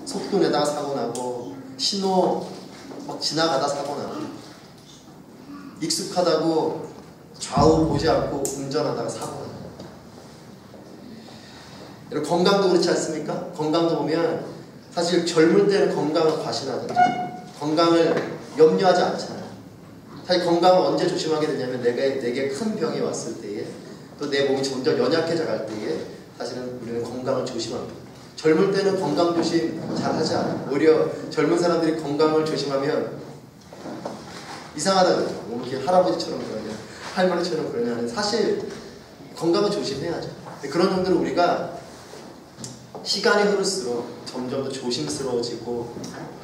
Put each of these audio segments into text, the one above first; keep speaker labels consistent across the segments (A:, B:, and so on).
A: 속도 내다가 사고 나고, 신호 막 지나가다 사고 나고, 익숙하다고 좌우 보지 않고 운전하다가 사고 나고. 여러분, 건강도 그렇지 않습니까? 건강도 보면 사실 젊을 때는 건강을 과신하거든요. 건강을 염려하지 않잖아요. 사실 건강을 언제 조심하게 되냐면 내게 큰 병이 왔을 때에, 또 내 몸이 점점 연약해져 갈 때에 사실은 우리는 건강을 조심합니다. 젊을 때는 건강 조심 잘 하지 않아요. 오히려 젊은 사람들이 건강을 조심하면 이상하다 그러죠. 뭐 이렇게 할아버지처럼 그러냐, 할머니처럼 그러냐. 사실 건강을 조심해야죠. 그런 정도로 우리가 시간이 흐를수록 점점 더 조심스러워지고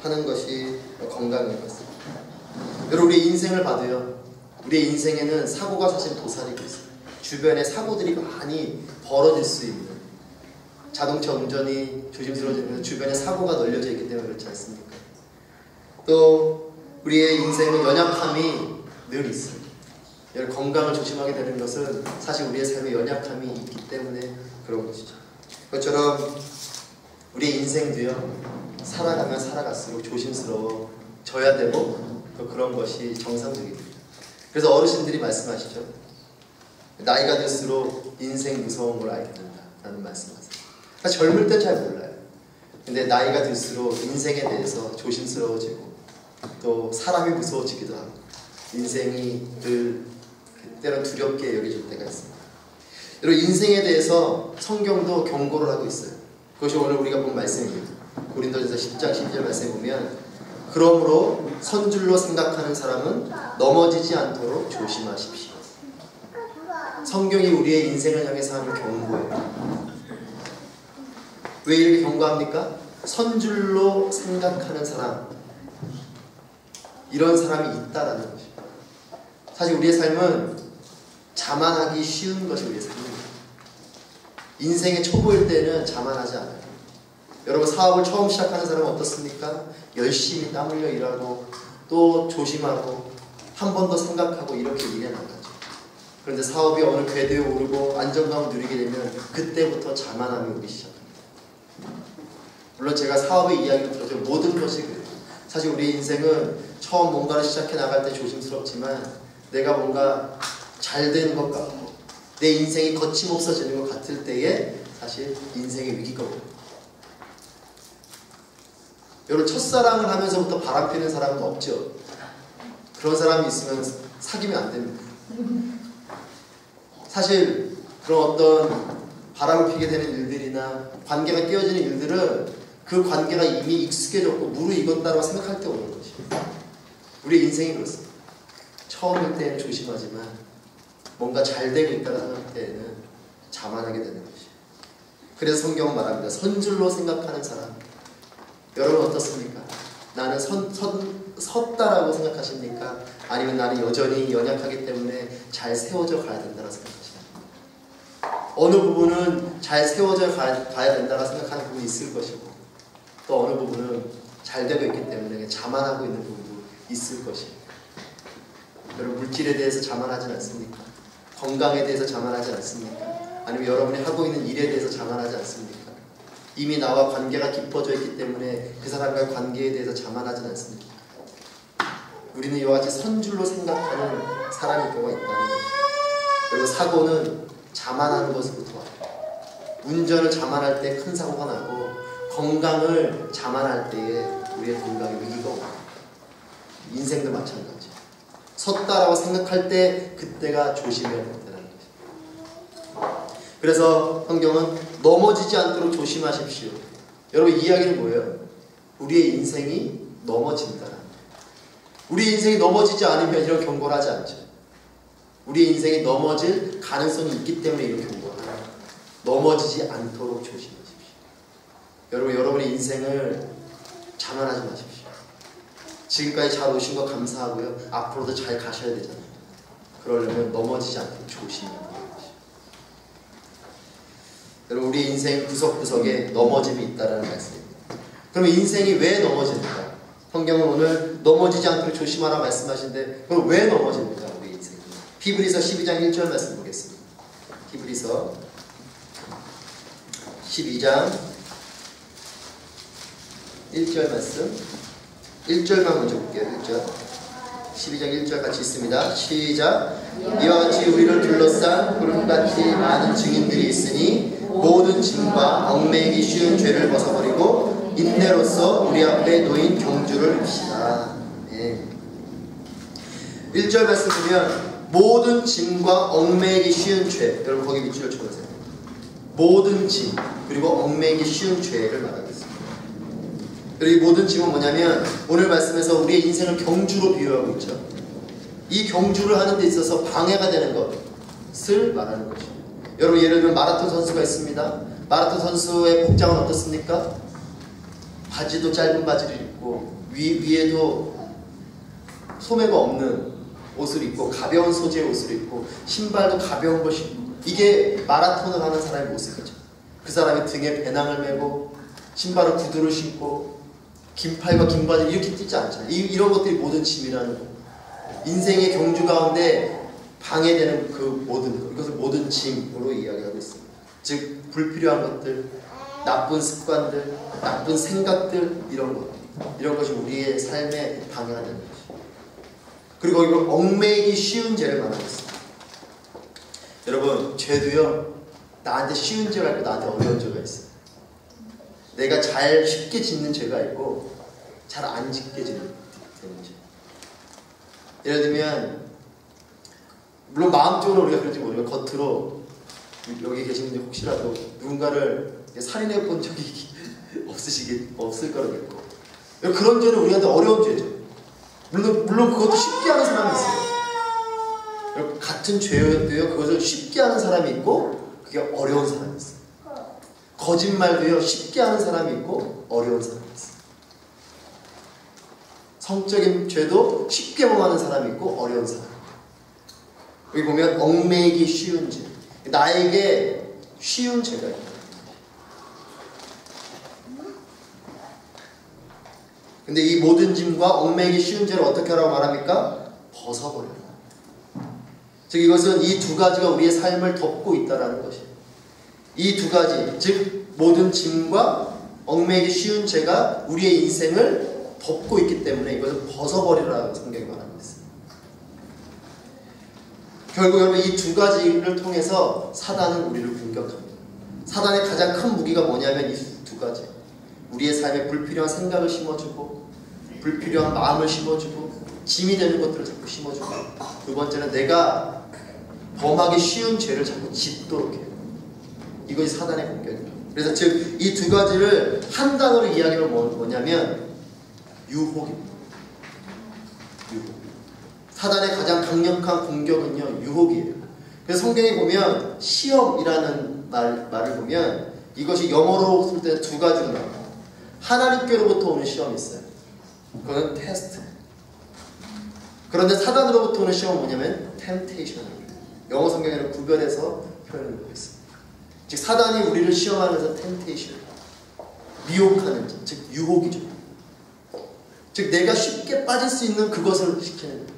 A: 하는 것이 건강인 것입니다. 여러분, 우리의 인생을 봐도요, 우리의 인생에는 사고가 사실 도사리고 있어요. 주변에 사고들이 많이 벌어질 수 있는, 자동차 운전이 조심스러워지면서 주변에 사고가 널려져 있기 때문에 그렇지 않습니까? 또 우리의 인생은 연약함이 늘 있어요. 여러분, 건강을 조심하게 되는 것은 사실 우리의 삶에 연약함이 있기 때문에 그런 것이죠. 그것처럼 우리의 인생도요, 살아가면 살아갈수록 조심스러워져야 되고, 또 그런 것이 정상적입니다. 그래서 어르신들이 말씀하시죠. 나이가 들수록 인생 무서운 걸 알게 된다라는 말씀하세요. 사실 젊을 때 잘 몰라요. 근데 나이가 들수록 인생에 대해서 조심스러워지고, 또 사람이 무서워지기도 하고, 인생이 늘 때론 두렵게 여겨질 때가 있습니다. 여러분, 인생에 대해서 성경도 경고를 하고 있어요. 그것이 오늘 우리가 본 말씀입니다. 고린도전서 10장 12절 말씀에 보면, 그러므로 선줄로 생각하는 사람은 넘어지지 않도록 조심하십시오. 성경이 우리의 인생을 향해서 하는 경고예요. 왜 이렇게 경고합니까? 선줄로 생각하는 사람, 이런 사람이 있다라는 것입니다. 사실 우리의 삶은 자만하기 쉬운 것이 우리의 삶입니다. 인생의 초보일 때는 자만하지 않아요. 여러분, 사업을 처음 시작하는 사람은 어떻습니까? 열심히 땀 흘려 일하고, 또 조심하고, 한 번 더 생각하고, 이렇게 일해 나가죠. 그런데 사업이 어느 궤도에 오르고 안정감을 누리게 되면 그때부터 자만함이 오기 시작합니다. 물론 제가 사업의 이야기를 들어서 모든 것이 그래요. 사실 우리 인생은 처음 뭔가를 시작해 나갈 때 조심스럽지만, 내가 뭔가 잘 되는 것 같고 내 인생이 거침없어지는 것 같을 때에 사실 인생의 위기가 옵니다. 여러분, 첫사랑을 하면서부터 바람피는 사람은 없죠. 그런 사람이 있으면 사귀면 안 됩니다. 사실 그런 어떤 바람을 피게 되는 일들이나 관계가 깨어지는 일들은 그 관계가 이미 익숙해졌고 무르익었다고 생각할 때 오는 것이에요. 우리의 인생이 그렇습니다. 처음일 때는 조심하지만 뭔가 잘 되고 있다고 생각할 때는 자만하게 되는 것이에요. 그래서 성경은 말합니다. 선줄로 생각하는 사람. 여러분 어떻습니까? 나는 섰다라고 생각하십니까? 아니면 나는 여전히 연약하기 때문에 잘 세워져 가야 된다고 생각하십니까? 어느 부분은 잘 세워져 가야 된다고 생각하는 부분이 있을 것이고, 또 어느 부분은 잘 되고 있기 때문에 자만하고 있는 부분도 있을 것입니다. 여러분, 물질에 대해서 자만하지 않습니까? 건강에 대해서 자만하지 않습니까? 아니면 여러분이 하고 있는 일에 대해서 자만하지 않습니까? 이미 나와 관계가 깊어져 있기 때문에 그 사람과의 관계에 대해서 자만하지 않습니까? 우리는 이와 같이 선줄로 생각하는 사람일 경우가 있다는 것입니다. 그리고 사고는 자만하는 것으로부터 와요. 운전을 자만할 때 큰 사고가 나고, 건강을 자만할 때에 우리의 건강에 위기가 옵니다. 인생도 마찬가지. 섰다라고 생각할 때 그때가 조심해야 된다는 것입니다. 그래서 성경은 넘어지지 않도록 조심하십시오. 여러분, 이 이야기는 뭐예요? 우리의 인생이 넘어진다는 거예요. 우리 인생이 넘어지지 않으면 이런 경고를 하지 않죠. 우리의 인생이 넘어질 가능성이 있기 때문에 이런 경고를 하는 거예요. 넘어지지 않도록 조심하십시오. 여러분, 여러분의 인생을 자만하지 마십시오. 지금까지 잘 오신 거 감사하고요. 앞으로도 잘 가셔야 되잖아요. 그러려면 넘어지지 않도록 조심해야 돼요. 여러분, 우리 인생 구석구석에 넘어짐이 있다는 말씀입니다. 그럼 인생이 왜 넘어집니까? 성경은 오늘 넘어지지 않도록 조심하라 말씀하시는데, 그럼 왜 넘어집니까? 우리 인생이. 히브리서 12장 1절 말씀 보겠습니다. 히브리서 12장 1절 말씀 1절만 먼저 볼게요. 1절 12장 1절 같이 있습니다. 시작. 이와 같이 우리를 둘러싼 구름같이 많은 증인들이 있으니 모든 짐과 얽매이기 쉬운 죄를 벗어버리고 인내로서 우리 앞에 놓인 경주를 입시다. 네. 1절 말씀 보면 모든 짐과 얽매이기 쉬운 죄, 여러분 거기 밑줄을 쳐보세요. 모든 짐 그리고 얽매이기 쉬운 죄를 말하고 있습니다. 그리고 이 모든 짐은 뭐냐면 오늘 말씀에서 우리의 인생을 경주로 비유하고 있죠. 이 경주를 하는 데 있어서 방해가 되는 것을 말하는 것이죠. 여러분 예를 들면 마라톤 선수가 있습니다. 마라톤 선수의 복장은 어떻습니까? 바지도 짧은 바지를 입고 위에도 소매가 없는 옷을 입고 가벼운 소재의 옷을 입고 신발도 가벼운 걸 신고 이게 마라톤을 하는 사람의 모습이죠. 그 사람이 등에 배낭을 메고 신발을 구두를 신고 긴 팔과 긴 바지를 이렇게 뛰지 않잖아요. 이런 것들이 모든 짐이라는 거. 인생의 경주 가운데 방해되는 그 모든 것, 이것을 모든 짐으로 이야기하고 있습니다. 즉 불필요한 것들, 나쁜 습관들, 나쁜 생각들 이런 것이 우리의 삶에 방해가 되는 것이죠. 그리고 이걸 얽매이기 쉬운 죄를 말하고 있습니다. 여러분 죄도요 나한테 쉬운 죄가 있고 나한테 어려운 죄가 있어요. 내가 잘 쉽게 짓는 죄가 있고 잘 안 짓게 되는 죄. 예를 들면 물론 마음적으로 우리가 그런지 모르지만 겉으로 여기 계신 분들 혹시라도 누군가를 살인해 본 적이 없을 거라고 믿고 그런 죄는 우리한테 어려운 죄죠. 물론 그것도 쉽게 하는 사람이 있어요. 같은 죄도요 그것을 쉽게 하는 사람이 있고 그게 어려운 사람이 있어요. 거짓말도요 쉽게 하는 사람이 있고 어려운 사람이 있어요. 성적인 죄도 쉽게 범하는 사람이 있고 어려운 사람이 있고 여기 보면 얽매이기 쉬운 죄 나에게 쉬운 죄가 있다. 근데 이 모든 짐과 얽매이기 쉬운 죄를 어떻게 하라고 말합니까? 벗어버려라. 즉 이것은 이 두 가지가 우리의 삶을 덮고 있다는 것이에요. 이 두 가지, 즉 모든 짐과 얽매이기 쉬운 죄가 우리의 인생을 덮고 있기 때문에 이것을 벗어버리라고 성경이 말하고 있습니다. 결국 여러분 이 두 가지를 통해서 사단은 우리를 공격합니다. 사단의 가장 큰 무기가 뭐냐면 이 두 가지. 우리의 삶에 불필요한 생각을 심어주고 불필요한 마음을 심어주고 짐이 되는 것들을 자꾸 심어주고 두 번째는 내가 범하기 쉬운 죄를 자꾸 짓도록 해요. 이것이 사단의 공격입니다. 그래서 즉 이 두 가지를 한 단어로 이야기하면 뭐냐면 유혹입니다. 유혹. 사단의 가장 강력한 공격은요 유혹이에요. 그래서 성경에 보면 시험이라는 말을 보면 이것이 영어로 쓸 때 두 가지로 나와요. 하나님께로부터 오는 시험이 있어요. 그거는 테스트. 그런데 사단으로부터 오는 시험은 뭐냐면 temptation입니다. 영어 성경에는 구별해서 표현을 하고 있습니다. 즉 사단이 우리를 시험하면서 temptation, 미혹하는 자, 즉 유혹이죠. 즉 내가 쉽게 빠질 수 있는 그것을 시키는 거예요.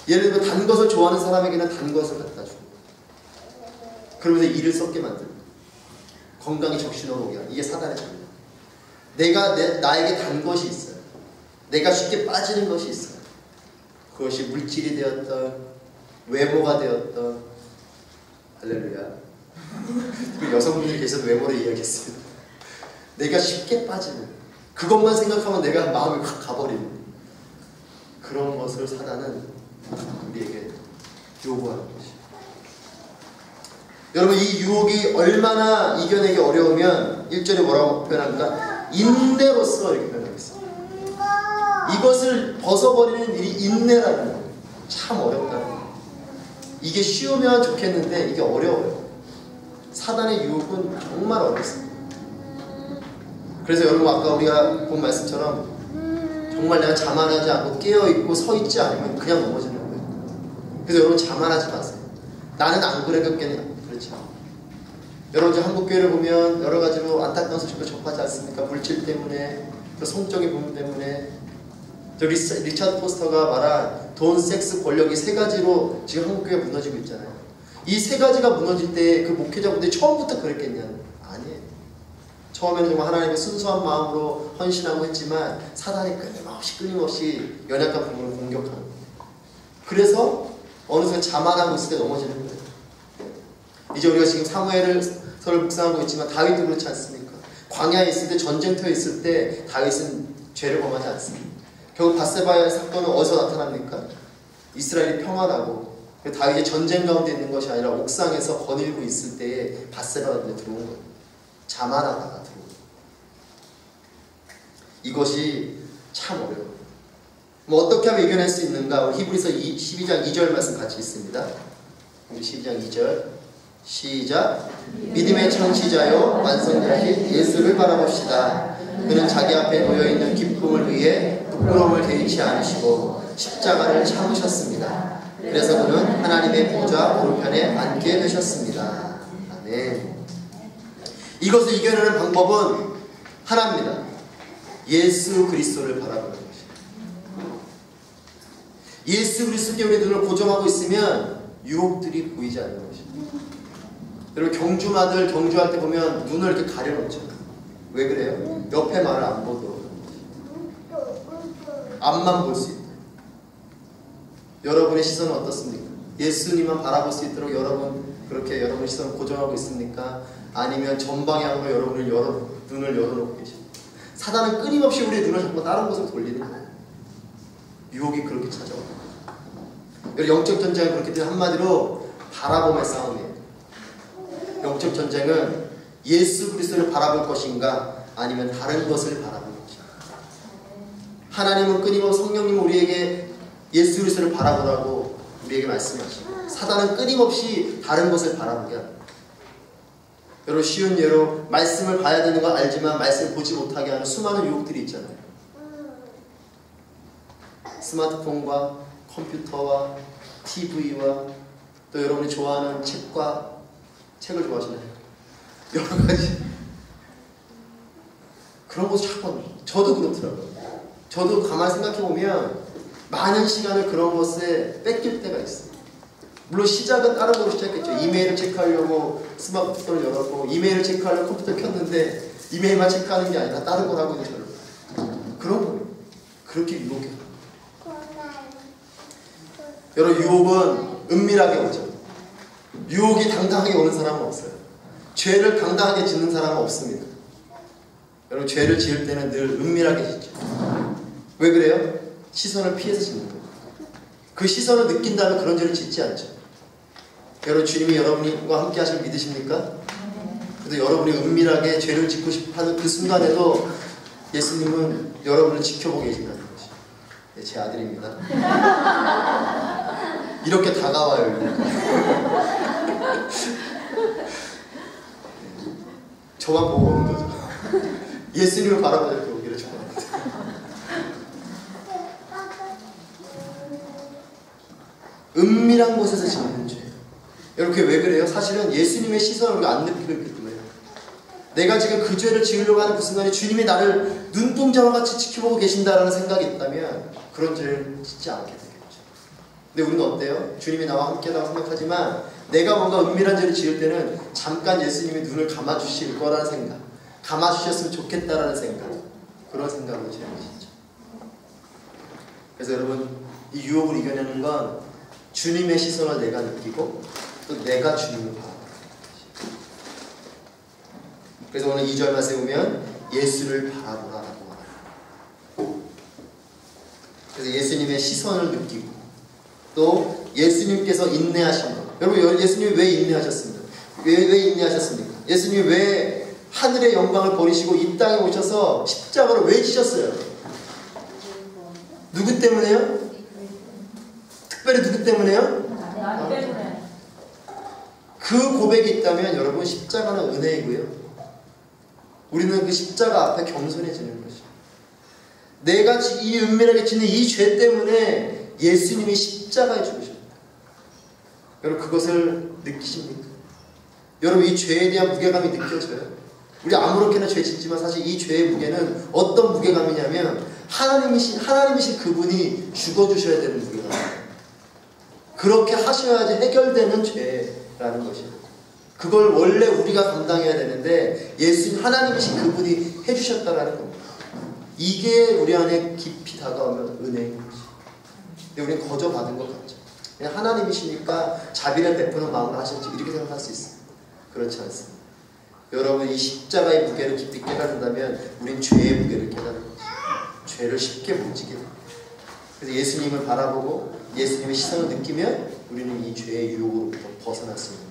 A: 예를 들면 단 것을 좋아하는 사람에게는 단 것을 갖다 주고 그러면서 일을 썩게 만들고 건강이 적신호로 오게 하는 이게 사단의 전략. 나에게 단 것이 있어요. 내가 쉽게 빠지는 것이 있어요. 그것이 물질이 되었던 외모가 되었던 할렐루야. 여성분이 계셔서 외모를 이야기했습니다. 내가 쉽게 빠지는 그것만 생각하면 내가 마음이 확 가버리는 그런 것을 사단은 우리에게 요구하는 것이에요. 여러분 이 유혹이 얼마나 이겨내기 어려우면 1절에 뭐라고 표현합니까? 인내로서 이렇게 표현하고 있습니다. 이것을 벗어버리는 일이 인내라는 거예요. 참 어렵다는 거예요. 이게 쉬우면 좋겠는데 이게 어려워요. 사단의 유혹은 정말 어렵습니다. 그래서 여러분 아까 우리가 본 말씀처럼 정말 내가 자만하지 않고 깨어있고 서있지 않으면 그냥 넘어지는 거예요. 그래서 여러분 자만하지 마세요. 나는 안 그랬겠냐? 그렇지 않아요. 여러분 이제 한국교회를 보면 여러 가지로 안타까운 소식도 접하지 않습니까? 물질 때문에, 또 성적인 부분 때문에. 저 리차드 포스터가 말한 돈, 섹스, 권력이 세 가지로 지금 한국교회가 무너지고 있잖아요. 이 세 가지가 무너질 때 그 목회자분들이 처음부터 그랬겠냐? 아니에요. 처음에는 정말 하나님의 순수한 마음으로 헌신하고 했지만 사단이 끊임없이 연약한 부분을 공격하는 거예요. 그래서 어느 순간 자만하고 있을 때 넘어지는 거예요. 이제 우리가 지금 사무엘을 묵상하고 있지만 다윗도 그렇지 않습니까? 광야에 있을 때, 전쟁터에 있을 때 다윗은 죄를 범하지 않습니다. 결국 바세바의 사건은 어디서 나타납니까? 이스라엘이 평안하고 다윗이 전쟁 가운데 있는 것이 아니라 옥상에서 거닐고 있을 때에 바세바가 눈에 들어온 거예요. 자만하다가 들어온 거예요. 이것이 참 어려워요. 뭐 어떻게 하면 이겨낼 수 있는가? 우리 히브리서 12장 2절 말씀 같이 있습니다. 우리 12장 2절 시작. 믿음의 창시자요 완성자신 예수를 바라봅시다. 그는 자기 앞에 놓여있는 기쁨을 위해 부끄러움을 개의치 않으시고 십자가를 참으셨습니다. 그래서 그는 하나님의 보좌 오른편에 앉게 되셨습니다. 아멘. 이것을 이겨내는 방법은 하나입니다. 예수 그리스도를 바라보는 것입니다. 예수 그리스도께 우리 눈을 고정하고 있으면 유혹들이 보이지 않는 것입니다. 여러분 경주마들 경주할 때 보면 눈을 이렇게 가려놓죠. 왜 그래요? 옆에 말을 안 보도록 앞만 볼 수 있다. 여러분의 시선은 어떻습니까? 예수님만 바라볼 수 있도록 그렇게 여러분의 시선을 고정하고 있습니까? 아니면 전방향으로 여러분을 눈을 열어놓고 계십니까? 사단은 끊임없이 우리의 눈을 자꾸 다른 곳으로 돌리는 거예요. 유혹이 그렇게 찾아옵니다. 영적 전쟁은 그렇기 때문에 한마디로 바라봄의 싸움이에요. 영적 전쟁은 예수 그리스도를 바라볼 것인가 아니면 다른 것을 바라볼 것인가. 하나님은 끊임없이 성령님은 우리에게 예수 그리스도를 바라보라고 우리에게 말씀하시고 사단은 끊임없이 다른 것을 바라보게 합니다. 여러분 쉬운 예로 말씀을 봐야 되는 걸 알지만 말씀을 보지 못하게 하는 수많은 유혹들이 있잖아요. 스마트폰과 컴퓨터와 TV와 또 여러분이 좋아하는 책을 좋아하시나요? 여러 가지 그런 것을 자꾸 저도 그렇더라고요. 저도 가만히 생각해보면 많은 시간을 그런 것에 뺏길 때가 있어요. 물론 시작은 다른 거로 시작했죠. 이메일을 체크하려고 스마트폰을 열었고 이메일을 체크하려고 컴퓨터를 켰는데 이메일만 체크하는 게 아니라 다른 걸 하고 있는 저를 그런 거예요. 그렇게 유혹해요. 여러분 유혹은 은밀하게 오죠. 유혹이 당당하게 오는 사람은 없어요. 죄를 당당하게 짓는 사람은 없습니다. 여러분 죄를 지을 때는 늘 은밀하게 짓죠. 왜 그래요? 시선을 피해서 짓는 거예요. 그 시선을 느낀다면 그런 죄를 짓지 않죠. 여러분 주님이 여러분과 함께 하실 믿으십니까? 그래도 여러분이 은밀하게 죄를 짓고 싶어하는 그 순간에도 예수님은 여러분을 지켜보고 계신다는 것이죠. 네, 제 아들입니다. 이렇게 다가와요. 저만 보고 오는 거죠. 예수님을 바라보자 이렇게 오기를 좋아합니다. 은밀한 곳에서 짓는 죄. 여러분 그게 왜 그래요? 사실은 예수님의 시선을 우리가 안 느끼고 있기 때문에 내가 지금 그 죄를 지으려고 하는 그 순간에 주님이 나를 눈동자와 같이 지켜보고 계신다라는 생각이 있다면 그런 죄를 짓지 않게 되겠죠. 근데 우리는 어때요? 주님이 나와 함께라고 생각하지만 내가 뭔가 은밀한 죄를 지을 때는 잠깐 예수님이 눈을 감아주실 거라는 생각, 감아주셨으면 좋겠다라는 생각, 그런 생각으로 죄를 짓죠. 그래서 여러분 이 유혹을 이겨내는 건 주님의 시선을 내가 느끼고 또 내가 주님을 바라보는 것이죠. 그래서 오늘 2절 말씀에 보면 예수를 바라보라라고 말합니다. 그래서 예수님의 시선을 느끼고 또 예수님께서 인내하신 것. 여러분 예수님이 왜 인내하셨습니까? 왜 인내하셨습니까? 예수님이 왜 하늘의 영광을 버리시고 이 땅에 오셔서 십자가를 왜 지셨어요? 누구 때문에요? 특별히 누구 때문에요? 그 고백이 있다면 여러분 십자가는 은혜이고요. 우리는 그 십자가 앞에 겸손해지는 것이죠. 내가 이 은밀하게 짓는 이 죄 때문에 예수님이 십자가에 죽으십니다. 여러분 그것을 느끼십니까? 여러분 이 죄에 대한 무게감이 느껴져요? 우리 아무렇게나 죄 짓지만 사실 이 죄의 무게는 어떤 무게감이냐면 하나님이신 그분이 죽어주셔야 되는 무게감이에요. 그렇게 하셔야지 해결되는 죄라는 것이에요. 그걸 원래 우리가 감당해야 되는데 예수님 하나님이신 그분이 해주셨다라는 겁니다. 이게 우리 안에 깊이 다가오면 은혜인 거지. 근데 우리는 거저 받은 것 같죠. 그냥 하나님이시니까 자비를 베푸는 마음으로 하셨지 이렇게 생각할 수 있어요. 그렇지 않습니다. 여러분 이 십자가의 무게를 깊이 깨닫는다면 우린 죄의 무게를 깨닫는 거죠. 죄를 쉽게 못 지게 됩니다. 그래서 예수님을 바라보고 예수님의 시선을 느끼면 우리는 이 죄의 유혹으로부터 벗어날 수 있는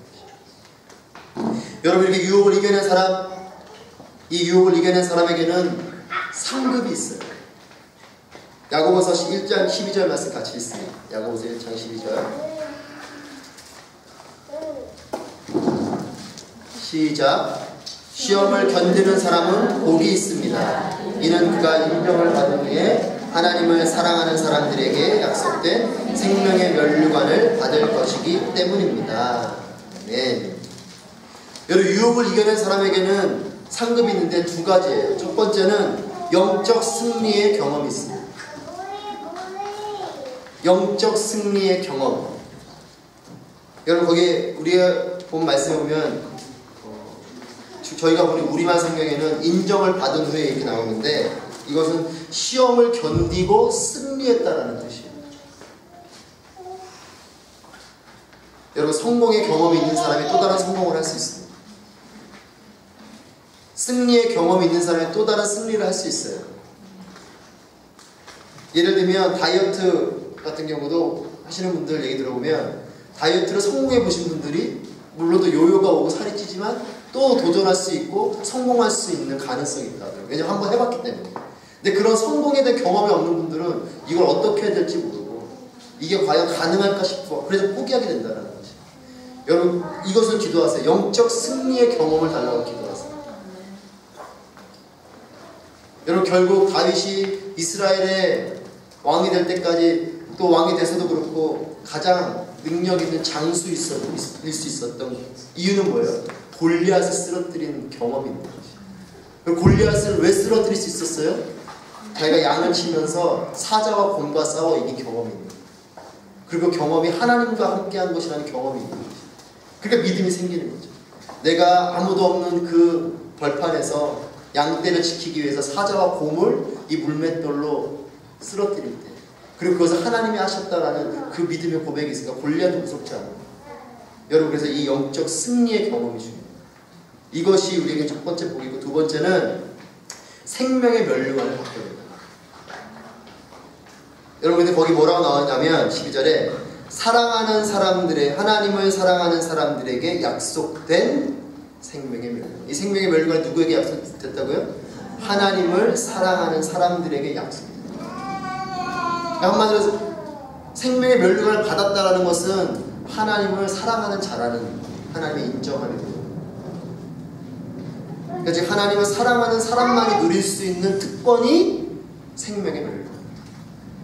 A: 것이죠. 여러분 이렇게 유혹을 이겨낸 사람, 이 유혹을 이겨낸 사람에게는 상급이 있어요. 야고보서 1장 12절 말씀 같이 읽습니다. 야고보서 1장 12절 시작. 시험을 견디는 사람은 복이 있습니다. 이는 그가 인정을 받은 후에 하나님을 사랑하는 사람들에게 약속된 생명의 면류관을 받을 것이기 때문입니다. 네. 여러분 유혹을 이겨낸 사람에게는 상급이 있는데 두 가지예요. 첫 번째는 영적 승리의 경험이 있습니다. 영적 승리의 경험. 여러분 거기에 우리가 본 말씀에 보면 저희가 보는 우리말 성경에는 인정을 받은 후에 이렇게 나오는데 이것은 시험을 견디고 승리했다라는 뜻이에요. 여러분 성공의 경험이 있는 사람이 또 다른 성공을 할 수 있습니다. 승리의 경험이 있는 사람이 또 다른 승리를 할 수 있어요. 예를 들면 다이어트 같은 경우도 하시는 분들 얘기 들어보면 다이어트를 성공해 보신 분들이 물론 또 요요가 오고 살이 찌지만 또 도전할 수 있고 성공할 수 있는 가능성이 있다. 왜냐면 한번 해봤기 때문에. 근데 그런 성공에 대한 경험이 없는 분들은 이걸 어떻게 해야 될지 모르고 이게 과연 가능할까 싶어. 그래서 포기하게 된다는 거지. 여러분 이것을 기도하세요. 영적 승리의 경험을 달라고 기도하세요. 여러분 결국 다윗이 이스라엘의 왕이 될 때까지 또 왕이 돼서도 그렇고 가장 능력 있는 장수일 수 있었던 이유는 뭐예요? 골리앗을 쓰러뜨린 경험이 있는 거지. 골리앗을 왜 쓰러뜨릴 수 있었어요? 자기가 양을 치면서 사자와 곰과 싸워 이긴 경험이 있는 거예요. 그리고 경험이 하나님과 함께한 것이라는 경험이 있는 거지. 그러니까 믿음이 생기는 거죠. 내가 아무도 없는 그 벌판에서 양떼를 지키기 위해서 사자와 곰을 이 물맷돌로 쓰러뜨릴 때 그리고 그것을 하나님이 하셨다라는 그 믿음의 고백이 있으니까 골리앗도 무섭지 않아요. 여러분 그래서 이 영적 승리의 경험이 중요해요. 이것이 우리에게 첫 번째 복이고 두 번째는 생명의 면류관을 받게 됩니다. 여러분 근데 거기 뭐라고 나왔냐면 12절에 사랑하는 사람들의 하나님을 사랑하는 사람들에게 약속된 생명의 면류관. 이 생명의 면류관이 누구에게 약속됐다고요? 하나님을 사랑하는 사람들에게 약속됐다. 한마디로 생명의 면류관을 받았다라는 것은 하나님을 사랑하는 자라는 하나님의 인정하는 거예요. 그러니까 즉 하나님을 사랑하는 사람만이 누릴 수 있는 특권이 생명의 면류관.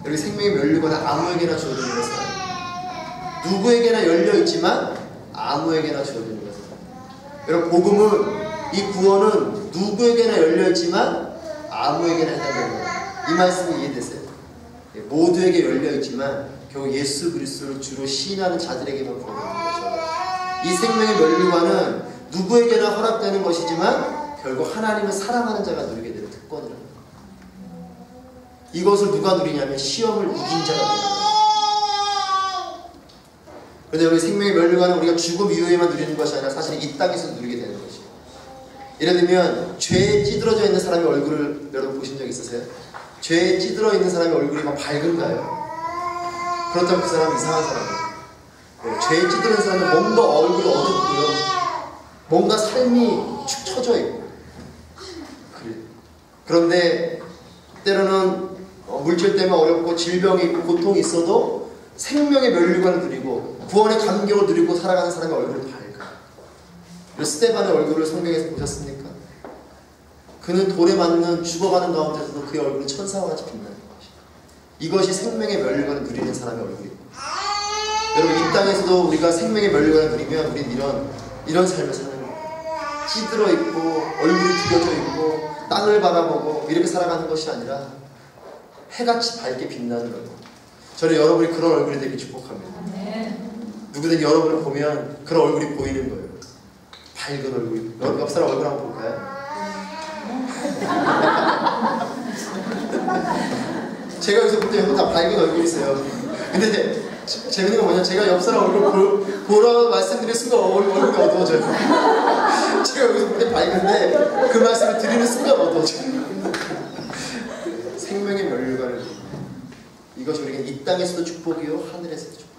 A: 여기 생명의 면류관은 아무에게나 주어지는 것은 아니에요. 누구에게나 열려있지만 아무에게나 주어지는 것은 아니에요. 여러분 복음은 이 구원은 누구에게나 열려있지만 아무에게나 해당되는 거예요. 이 말씀이 이해되세요? 모두에게 열려있지만 결국 예수 그리스도를 주로 시인하는 자들에게만 구원하는 거죠. 이 생명의 면류관은 누구에게나 허락되는 것이지만 결국 하나님을 사랑하는 자가 누리게 되는 특권이라는 거예요. 이것을 누가 누리냐면 시험을 이긴 자가 누리는 거예요. 그런데 여기 생명의 면류관은 우리가 죽음 이후에만 누리는 것이 아니라 사실 이 땅에서 누리게 되는 것이에요. 예를 들면 죄에 찌들어져 있는 사람의 얼굴을 여러분 보신 적 있으세요? 죄에 찌들어 있는 사람의 얼굴이 막 밝은가요? 그렇다면 그 사람은 이상한 사람이에요. 죄에 찌들어 있는 사람은 뭔가 얼굴이 어둡고요. 뭔가 삶이 축 처져 있고. 그런데 때로는 물질 때문에 어렵고 질병이 있고 고통이 있어도 생명의 면류관을 누리고 구원의 감격을 누리고 살아가는 사람의 얼굴은 밝아요. 스데반의 얼굴을 성경에서 보셨습니까? 그는 돌에 맞는 죽어가는 가운데서도 그의 얼굴은 천사와 같이 빛나는 것이죠. 이것이 생명의 면류관을 누리는 사람의 얼굴입니다. 여러분 이 땅에서도 우리가 생명의 면류관을 누리면 우리는 이런 삶을 사는 거예요. 찌들어 있고 얼굴이 부겨져 있고 땅을 바라보고 이렇게 살아가는 것이 아니라 해같이 밝게 빛나는 얼굴. 저는 여러분이 그런 얼굴이 되길 축복합니다. 누구든 여러분을 보면 그런 얼굴이 보이는 거예요. 밝은 얼굴. 옆 사람 얼굴 한번 볼까요? 제가 여기서 볼 때 다 밝은 얼굴이세요. 근데 재밌는 건 뭐냐, 제가 옆 사람 얼굴 보라고 말씀드린 순간 얼굴이 어두워져요. 제가 여기서 볼 때 밝은데 그 말씀을 드리는 순간 어두워져요. 생명의 면류관을, 이것이 우리에게 이 땅에서도 축복이요 하늘에서도 축복.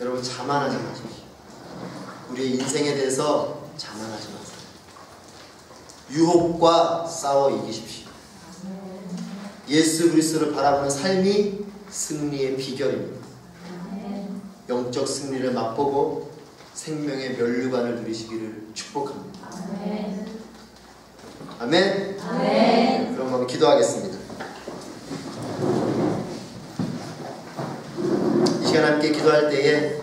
A: 여러분, 자만하지 마십시오. 우리의 인생에 대해서 자만하지 마세요. 유혹과 싸워 이기십시오. 예수 그리스도를 바라보는 삶이 승리의 비결입니다. 영적 승리를 맛보고 생명의 면류관을 누리시기를 축복합니다. 아멘. 아멘. 그럼 한번 기도하겠습니다. 이 시간 함께 기도할 때에